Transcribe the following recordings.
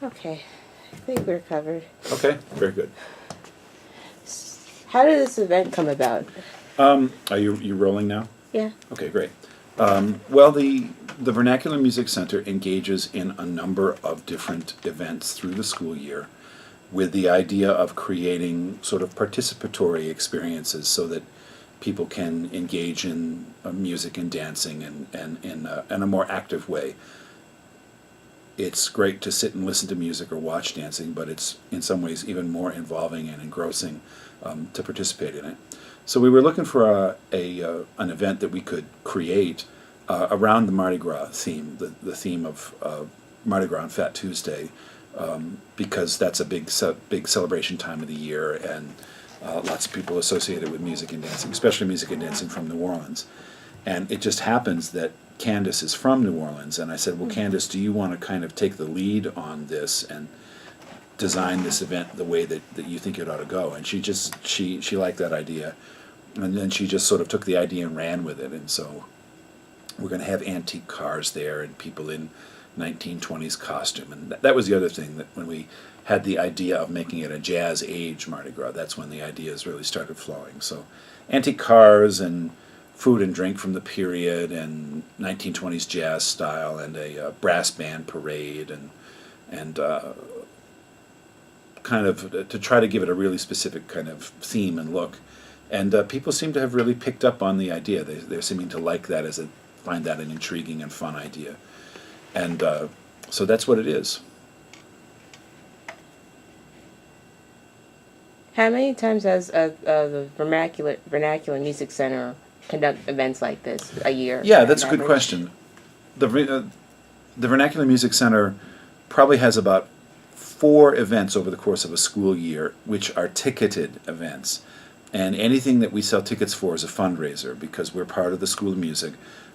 Okay, I think we're covered. Okay, very good. How did this event come about? Are you rolling now? Yeah. Okay, great. Well, the Vernacular Music Center engages in a number of different events through the school year with the idea of creating sort of participatory experiences so that people can engage in music and dancing and in a more active way. It's great to sit and listen to music or watch dancing, but it's in some ways even more involving and engrossing to participate in it. So we were looking for an event that we could create around the Mardi Gras theme, the theme of Mardi Gras on Fat Tuesday, because that's a big celebration time of the year, and lots of people associated with music and dancing, especially music and dancing from New Orleans. And it just happens that Candace is from New Orleans, and I said, well, Candace, do you want to kind of take the lead on this and design this event the way that you think it ought to go? And she liked that idea, and then she just sort of took the idea and ran with it. And so we're going to have antique cars there and people in 1920s costume. And that was the other thing, that when we had the idea of making it a jazz age Mardi Gras, that's when the ideas really started flowing. So antique cars and food and drink from the period and 1920s jazz style and a brass band parade and kind of to try to give it a really specific kind of theme and look. And people seem to have really picked up on the idea. They're seeming to like that find that an intriguing and fun idea. And so that's what it is. How many times does the Vernacular Music Center conduct events like this a year? Yeah, that's a good question. The Vernacular Music Center probably has about 4 events over the course of a school year, which are ticketed events. And anything that we sell tickets for is a fundraiser, because we're part of the School of Music,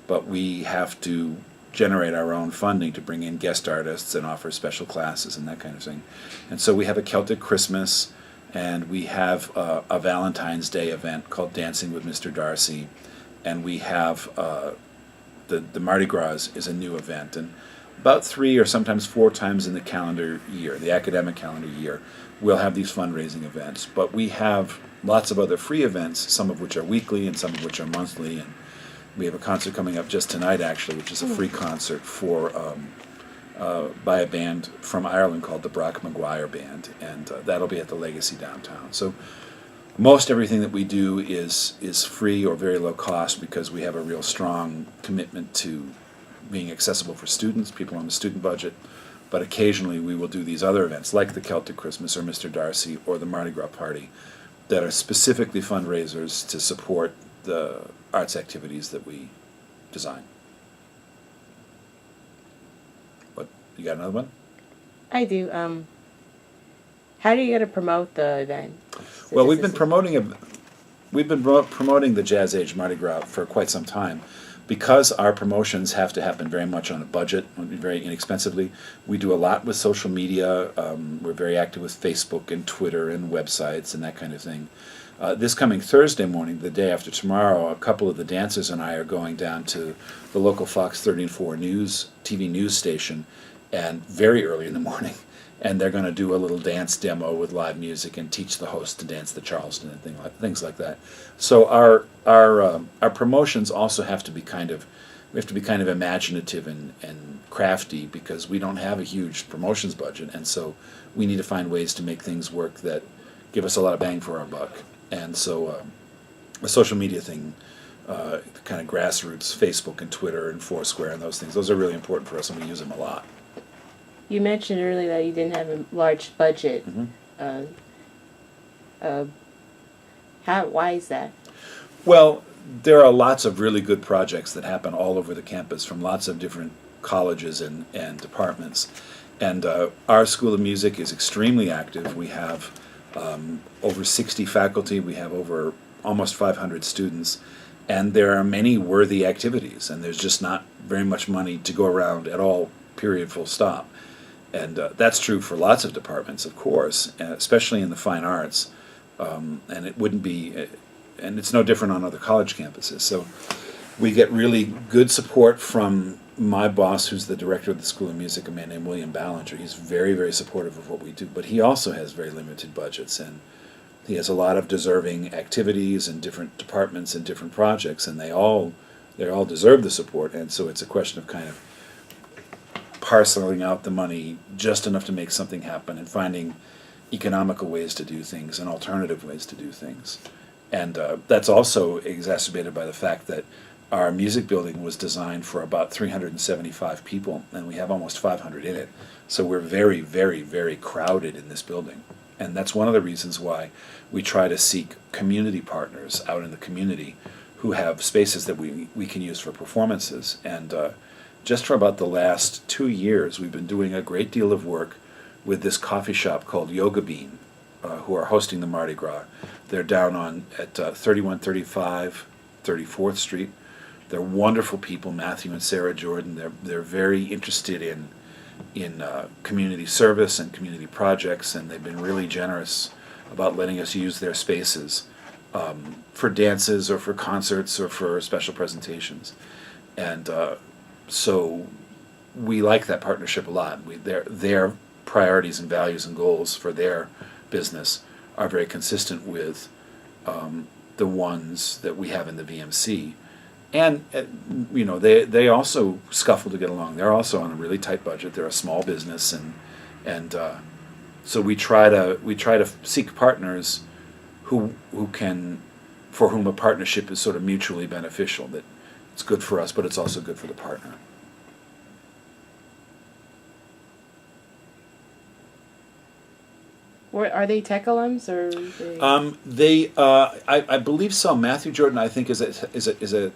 but we have to generate our own funding to bring in guest artists and offer special classes and that kind of thing. And so we have a Celtic Christmas, and we have a Valentine's Day event called Dancing with Mr. Darcy, and we have the Mardi Gras is a new event. And about 3 or sometimes 4 times in the calendar year, the academic calendar year, we'll have these fundraising events. But we have lots of other free events, some of which are weekly and some of which are monthly. And we have a concert coming up just tonight, actually, which is a free concert by a band from Ireland called the Brock Maguire Band, and that'll be at the Legacy downtown. So most everything that we do is free or very low cost, because we have a real strong commitment to being accessible for students, people on the student budget. But occasionally we will do these other events, like the Celtic Christmas or Mr. Darcy or the Mardi Gras Party, that are specifically fundraisers to support the arts activities that we design. What, you got another one? I do. How do you get to promote the event? Well, we've been promoting the Jazz Age Mardi Gras for quite some time. Because our promotions have to happen very much on a budget, very inexpensively, we do a lot with social media. We're very active with Facebook and Twitter and websites and that kind of thing. This coming Thursday morning, the day after tomorrow, a couple of the dancers and I are going down to the local Fox 34 TV news station, and very early in the morning, and they're going to do a little dance demo with live music and teach the host to dance the Charleston and things like that. So our promotions also have to be kind of imaginative and crafty, because we don't have a huge promotions budget, and so we need to find ways to make things work that give us a lot of bang for our buck. And so a social media thing, kind of grassroots, Facebook and Twitter and Foursquare and those things, those are really important for us, and we use them a lot. You mentioned earlier that you didn't have a large budget. Mm-hmm. Why is that? Well, there are lots of really good projects that happen all over the campus from lots of different colleges and departments. And our School of Music is extremely active. We have over 60 faculty. We have over almost 500 students. And there are many worthy activities. And there's just not very much money to go around at all, period, full stop. And that's true for lots of departments, of course, especially in the fine arts. And it wouldn't be, and it's no different on other college campuses. So we get really good support from my boss, who's the director of the School of Music, a man named William Ballinger, he's very, very supportive of what we do, but he also has very limited budgets, and he has a lot of deserving activities and different departments and different projects, and they all deserve the support, and so it's a question of kind of parceling out the money just enough to make something happen and finding economical ways to do things and alternative ways to do things. And that's also exacerbated by the fact that our music building was designed for about 375 people, and we have almost 500 in it. So we're very, very, very crowded in this building. And that's one of the reasons why we try to seek community partners out in the community who have spaces that we can use for performances. And just for about the last 2 years, we've been doing a great deal of work with this coffee shop called Yoga Bean, who are hosting the Mardi Gras. They're down at 3135 34th Street. They're wonderful people, Matthew and Sarah Jordan. They're very interested in community service and community projects, and they've been really generous about letting us use their spaces for dances or for concerts or for special presentations. And so we like that partnership a lot. Their priorities and values and goals for their business are very consistent with the ones that we have in the VMC. And they also scuffle to get along. They're also on a really tight budget. They're a small business, and so we try to seek partners for whom a partnership is sort of mutually beneficial. That it's good for us, but it's also good for the partner. Are they tech alums or? I believe so. Matthew Jordan, I think, is a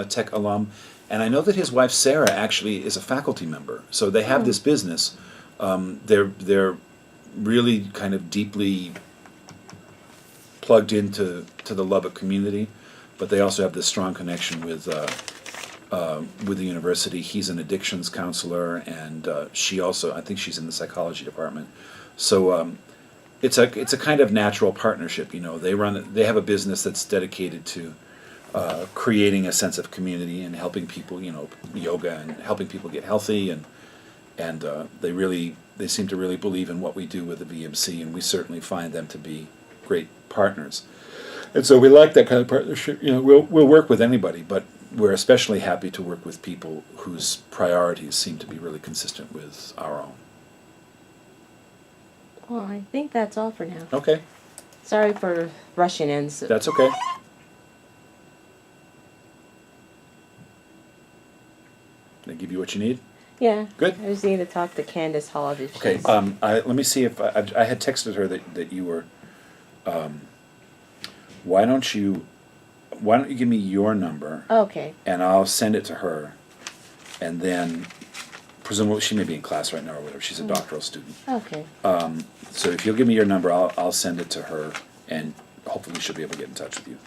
tech alum, and I know that his wife Sarah actually is a faculty member. So they have this business. They're really kind of deeply plugged into the Lubbock community, but they also have this strong connection with the university. He's an addictions counselor, and she also, I think, she's in the psychology department. So. It's a kind of natural partnership. They have a business that's dedicated to creating a sense of community and helping people, yoga and helping people get healthy, and they seem to really believe in what we do with the VMC, and we certainly find them to be great partners. And so we like that kind of partnership. We'll work with anybody, but we're especially happy to work with people whose priorities seem to be really consistent with our own. Well, I think that's all for now. Okay. Sorry for rushing in. That's okay. Did I give you what you need? Yeah. Good. I just need to talk to Candace Hall. Okay. Let me see if I had texted her that you were. Why don't you give me your number? Okay. And I'll send it to her, and then presumably she may be in class right now or whatever. She's a doctoral student. Okay. So if you'll give me your number, I'll send it to her, and hopefully she'll be able to get in touch with you.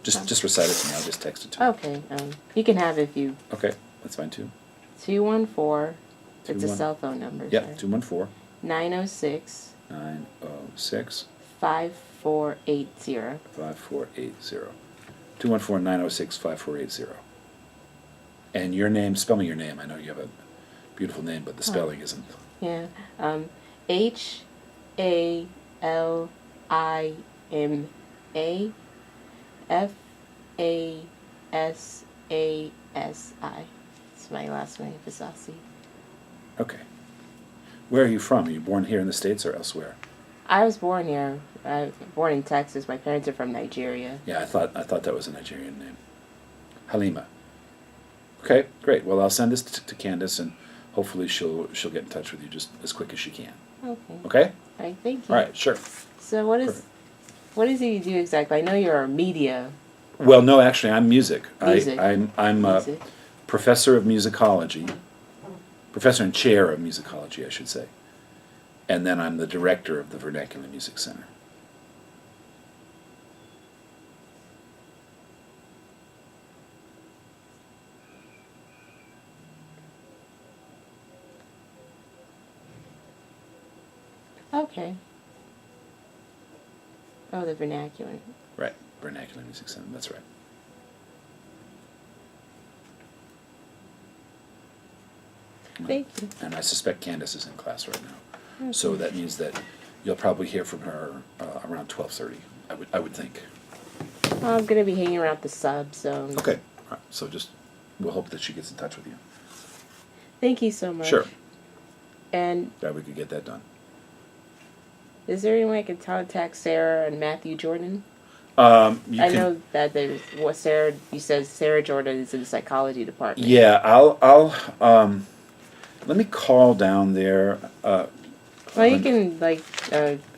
Just recite it to me. I'll just text it to you. Okay. You can have it if you. Okay, that's fine too. 214. It's a cell phone number. Yep, 214. 906. 906. 5480. 5480. 214-906-5480. And your name, spell me your name. I know you have a beautiful name, but the spelling isn't. Yeah. HALIMA FASASI. It's my last name, Fasasi. Okay. Where are you from? Are you born here in the States or elsewhere? I was born here. I was born in Texas. My parents are from Nigeria. Yeah, I thought that was a Nigerian name. Halima. Okay, great. Well, I'll send this to Candace, and hopefully she'll get in touch with you just as quick as she can. Okay. Okay? All right, thank you. All right, sure. So what is it you do exactly? I know you're a media. Well, no, actually, I'm music. Music. I'm Music. professor of musicology, professor and chair of musicology, I should say. And then I'm the director of the Vernacular Music Center. Okay. Oh, the vernacular. Right, Vernacular Music Center, that's right. Thank you. And I suspect Candace is in class right now. So that means that you'll probably hear from her around 12:30. I would think. I'm gonna be hanging around the sub, so. Okay. All right. So we'll hope that she gets in touch with you. Thank you so much. Sure. And Glad we could get that done. is there any way I can contact Sarah and Matthew Jordan? I know that there's what Sarah. You said Sarah Jordan is in the psychology department. Yeah, I'll let me call down there. Well, you can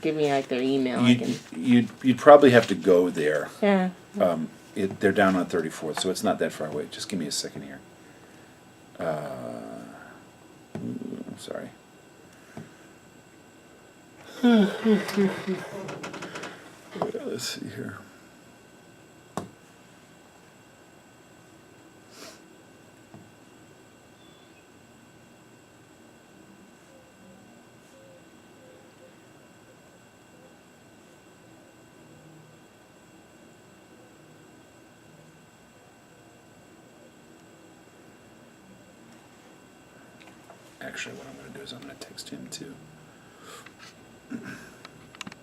give me like their email. You'd probably have to go there. Yeah. They're down on 34th, so it's not that far away. Just give me a second here. Sorry. Let's see here. Actually, what I'm going to do is I'm going to text him too.